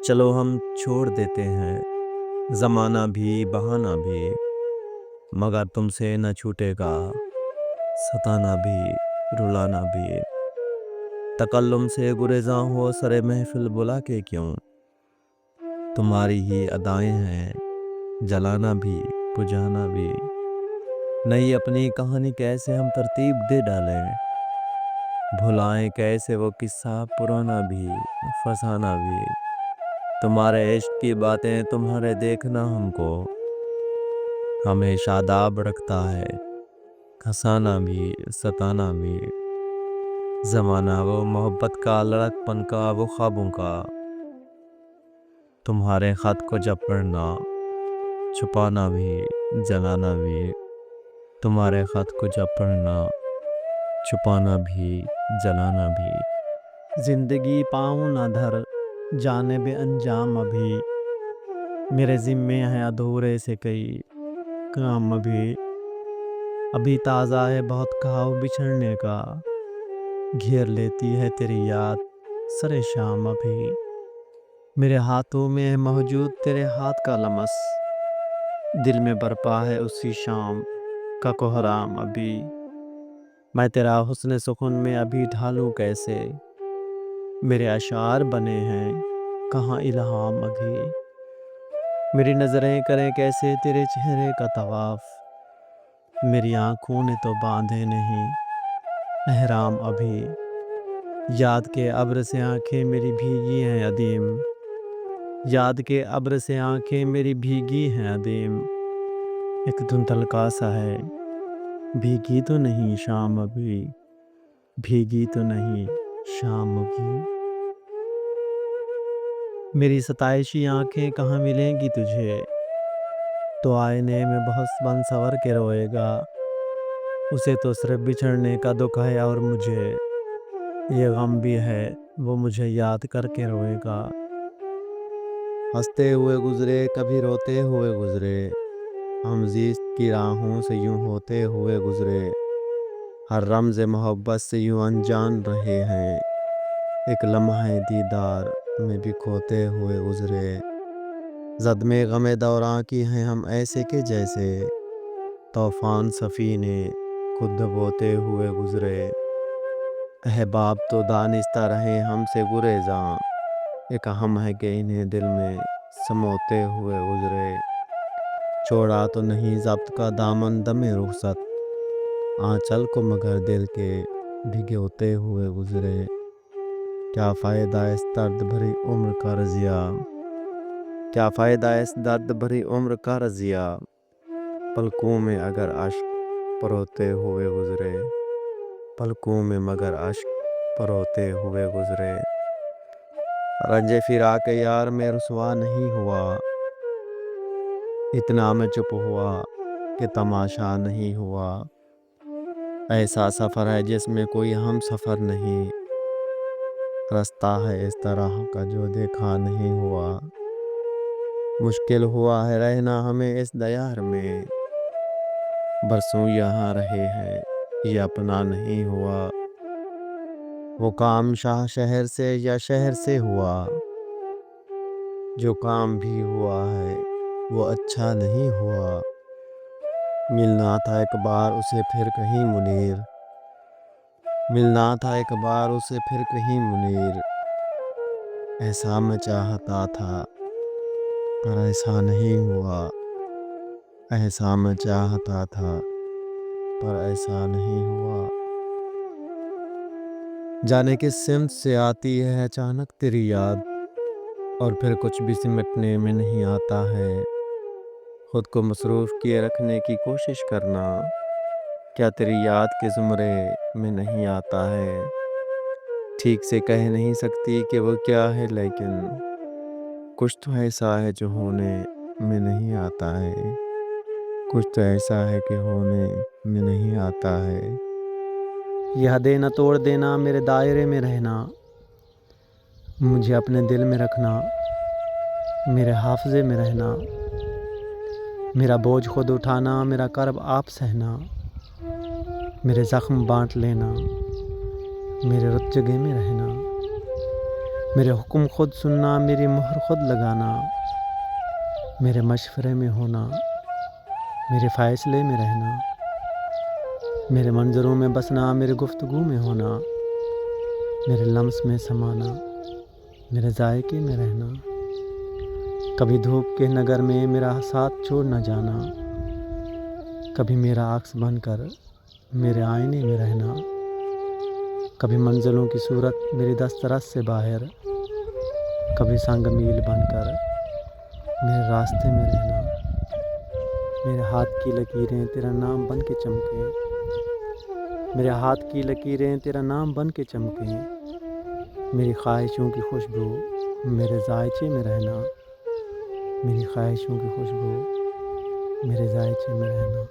چلو ہم چھوڑ دیتے ہیں زمانہ بھی بہانہ بھی، مگر تم سے نہ چھوٹے گا ستانا بھی رلانا بھی۔ تکلم سے گریزاں ہو سر محفل بلا کے کیوں، تمہاری ہی ادائیں ہیں جلانا بھی بجھانا بھی۔ نئی اپنی کہانی کیسے ہم ترتیب دے ڈالیں، بھلائیں کیسے وہ قصہ پرانا بھی فسانہ بھی۔ تمہارے عشق کی باتیں تمہارے دیکھنا ہم کو ہمیں شاداب رکھتا ہے، ہنسانا بھی ستانا بھی۔ زمانہ وہ محبت کا لڑک پن کا وہ خوابوں کا، تمہارے خط کو جب پڑھنا چھپانا بھی جلانا بھی۔ تمہارے خط کو جب پڑھنا چھپانا بھی جلانا بھی۔ زندگی پاؤں نہ دھر جانب انجام ابھی، میرے ذمے ہیں ادھورے سے کئی کام ابھی تازہ ہے بہت کھاؤ بچھڑنے کا، گھیر لیتی ہے تیری یاد سر شام ابھی۔ میرے ہاتھوں میں ہے موجود تیرے ہاتھ کا لمس، دل میں برپا ہے اسی شام کا کوہرام ابھی۔ میں تیرا حسن سخن میں ابھی ڈھالوں کیسے، میرے اشعار بنے ہیں کہاں الہام ابھی۔ میری نظریں کریں کیسے تیرے چہرے کا طواف، میری آنکھوں نے تو باندھے نہیں احرام ابھی۔ یاد کے ابر سے آنکھیں میری بھیگی ہیں عدیم، یاد کے ابر سے آنکھیں میری بھیگی ہیں عدیم۔ ایک دھندل کا سا ہے بھیگی تو نہیں شام ابھی، بھیگی تو نہیں شام ابھی۔ میری ستائشی آنکھیں کہاں ملیں گی تجھے، تو آئینے میں بہت بن سور کے روئے گا۔ اسے تو صرف بچھڑنے کا دکھ ہے اور مجھے یہ غم بھی ہے وہ مجھے یاد کر کے روئے گا۔ ہنستے ہوئے گزرے کبھی روتے ہوئے گزرے، ہم زیست کی راہوں سے یوں ہوتے ہوئے گزرے۔ ہر رمز محبت سے یوں انجان رہے ہیں، ایک لمحہ دیدار میں بھی کھوتے ہوئے گزرے۔ زد میں غم دوراں کی ہیں ہم ایسے کہ جیسے طوفان سفینے خود ڈبوتے ہوئے گزرے۔ احباب تو دانستہ رہے ہم سے گریزاں، ایک ہم ہے کہ انہیں دل میں سموتے ہوئے گزرے۔ چھوڑا تو نہیں ضبط کا دامن دم رخصت، آنچل کو مگر دل کے بھگوتے ہوئے گزرے۔ کیا فائدہ اس درد بھری عمر کا رضیا، کیا فائدہ اس درد بھری عمر کا رضیا، پلکوں میں اگر اشک پروتے ہوئے گزرے، پلکوں میں مگر اشک پروتے ہوئے گزرے۔ رنج فراق یار میں رسوا نہیں ہوا، اتنا میں چپ ہوا کہ تماشا نہیں ہوا۔ ایسا سفر ہے جس میں کوئی ہم سفر نہیں، رستہ ہے اس طرح کا جو دیکھا نہیں ہوا۔ مشکل ہوا ہے رہنا ہمیں اس دیار میں، برسوں یہاں رہے ہیں یہ اپنا نہیں ہوا۔ وہ کام شاہ شہر سے یا شہر سے ہوا، جو کام بھی ہوا ہے وہ اچھا نہیں ہوا۔ ملنا تھا ایک بار اسے پھر کہیں منیر، ملنا تھا ایک بار اسے پھر کہیں منیر۔ ایسا میں چاہتا تھا پر ایسا نہیں ہوا، ایسا میں چاہتا تھا پر ایسا نہیں ہوا۔ جانے کس سمت سے آتی ہے اچانک تیری یاد، اور پھر کچھ بھی سمٹنے میں نہیں آتا ہے۔ خود کو مصروف کیے رکھنے کی کوشش کرنا، کیا تیری یاد کے زمرے میں نہیں آتا ہے۔ ٹھیک سے کہہ نہیں سکتی کہ وہ کیا ہے، لیکن کچھ تو ایسا ہے جو ہونے میں نہیں آتا ہے، کچھ تو ایسا ہے کہ ہونے میں نہیں آتا ہے۔ یہ حدیں نہ توڑ دینا میرے دائرے میں رہنا، مجھے اپنے دل میں رکھنا میرے حافظے میں رہنا۔ میرا بوجھ خود اٹھانا میرا کرب آپ سہنا، میرے زخم بانٹ لینا میرے رت جگہ میں رہنا۔ میرے حکم خود سننا، میری مہر خود لگانا، میرے مشورے میں ہونا، میرے فیصلے میں رہنا، میرے منظروں میں بسنا، میرے گفتگو میں ہونا، میرے لمس میں سمانا، میرے ذائقے میں رہنا، کبھی دھوپ کے نگر میں میرا ساتھ چھوڑ نہ جانا، کبھی میرا عکس بن کر میرے آئینے میں رہنا، کبھی منزلوں کی صورت میری دسترس سے باہر، کبھی سنگ میل بن کر میرے راستے میں رہنا، میرے ہاتھ کی لکیریں تیرا نام بن کے چمکیں، میرے ہاتھ کی لکیریں تیرا نام بن کے چمکیں، میری خواہشوں کی خوشبو میرے ذائچے میں رہنا، میری خواہشوں کی خوشبو میرے ذائچے میں رہنا۔